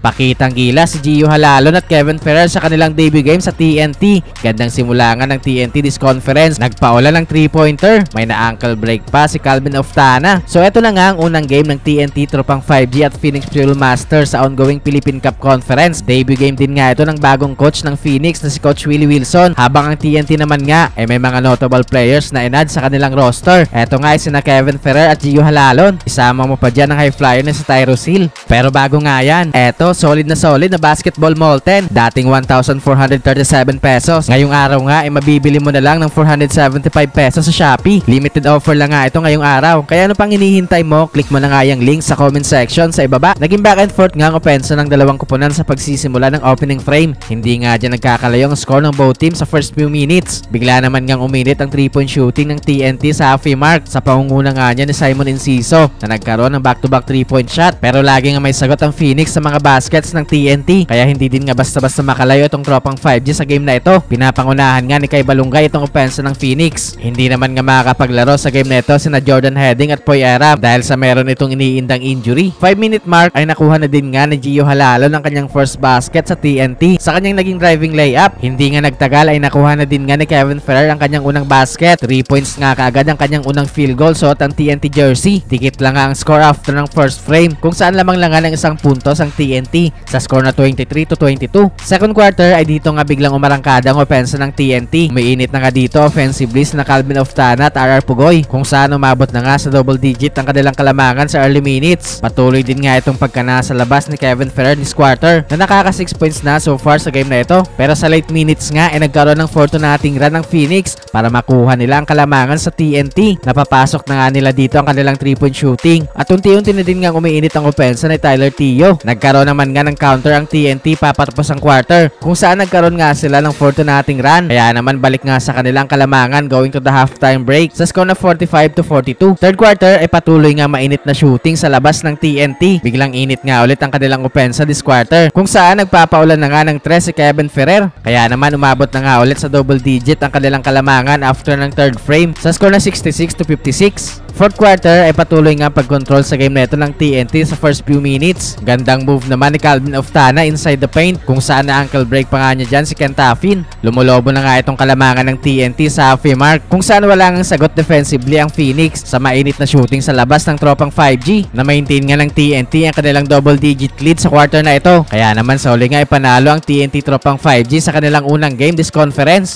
Pakitang gila si Gio Halalon at Kevin Ferrer sa kanilang debut game sa TNT. Gandang simula nga ng TNT this conference. Nagpaula ng 3-pointer. May na-ankle break pa si Calvin Oftana. So eto na nga ang unang game ng TNT tropang 5G at Phoenix Fuel Masters sa ongoing Philippine Cup Conference. Debut game din nga ito ng bagong coach ng Phoenix na si Coach Willie Wilson. Habang ang TNT naman nga may mga notable players na inad sa kanilang roster. Eto nga ay sina Kevin Ferrer at Gio Halalon. Isama mo pa dyan ang high flyer na si Tyrus Hill. Pero bago nga yan, eto solid na basketball Molten. Dating 1,437 pesos. Ngayong araw nga mabibili mo na lang ng 475 pesos sa Shopee. Limited offer lang nga ito ngayong araw. Kaya ano pang hinihintay mo? Click mo na nga yung link sa comment section sa ibaba. Naging back and forth nga ang opensa ng dalawang kuponan sa pagsisimula ng opening frame. Hindi nga dyan nagkakalayo ang score ng both teams sa first few minutes. Bigla naman ngang uminit ang 3-point shooting ng TNT sa halfway mark sa pangunguna nga niya ni Simon Enciso na nagkaroon ng back-to-back 3-point shot. Pero lagi nga may sagot ang Phoenix sa mga baskets ng TNT. Kaya hindi din nga basta-basta makalayo itong tropang 5G sa game na ito. Pinapangunahan nga ni Kai Balungay itong opensa ng Phoenix. Hindi naman nga makakapaglaro sa game na ito sina Jordan Heading at Poy Arab dahil sa meron itong iniindang injury. 5-minute mark ay nakuha na din nga ni Gio Halalon ang kanyang first basket sa TNT. Sa kanyang naging driving layup, hindi nga nagtagal ay nakuha na din nga ni Kevin Ferrer ang kanyang unang basket. 3 points nga kaagad ang kanyang unang field goal suot ang TNT jersey. Tikit lang nga ang score after ng first frame kung saan lamang lang nga ng isang puntos ang TNT sa score na 23-22. Second quarter ay dito nga biglang umarangkada ang opensa ng TNT. Umiinit na nga dito offensively na Calvin Oftana at RR Pugoy kung saan umabot na nga sa double digit ang kanilang kalamangan sa early minutes. Patuloy din nga itong pagkana sa labas ni Kevin Ferrer this quarter na nakaka 6 points na so far sa game na ito. Pero sa late minutes nga nagkaroon ng fortunating run ng Phoenix para makuha nila ang kalamangan sa TNT. Napapasok na nga nila dito ang kanilang 3-point shooting at unti-unti na din nga umiinit ang opensa ni Tyler Tio. Nagkaroon naman nga ng counter ang TNT papatapos ang quarter kung saan nagkaroon nga sila ng fortunating run. Kaya naman balik nga sa kanilang kalamangan going to the halftime break sa score na 45-42. Third quarter ay patuloy nga mainit na shooting sa labas ng TNT. Biglang init nga ulit ang kanilang opensa this quarter kung saan nagpapaulan na nga ng 3 si Kevin Ferrer. Kaya naman umabot na nga ulit sa double digit ang kanilang kalamangan after ng third frame sa score na 66-56. Fourth quarter ay patuloy nga pag-control sa game na ito ng TNT sa first few minutes. Gandang move naman ni Calvin Oftana inside the paint kung saan na ankle break pa nga niya dyan si Kentafin. Lumulobo na nga itong kalamangan ng TNT sa halfway mark kung saan wala ngang sagot defensively ang Phoenix sa mainit na shooting sa labas ng tropang 5G. Na-maintain nga ng TNT ang kanilang double digit lead sa quarter na ito. Kaya naman sa huli nga ipanalo ang TNT tropang 5G sa kanilang unang game this conference.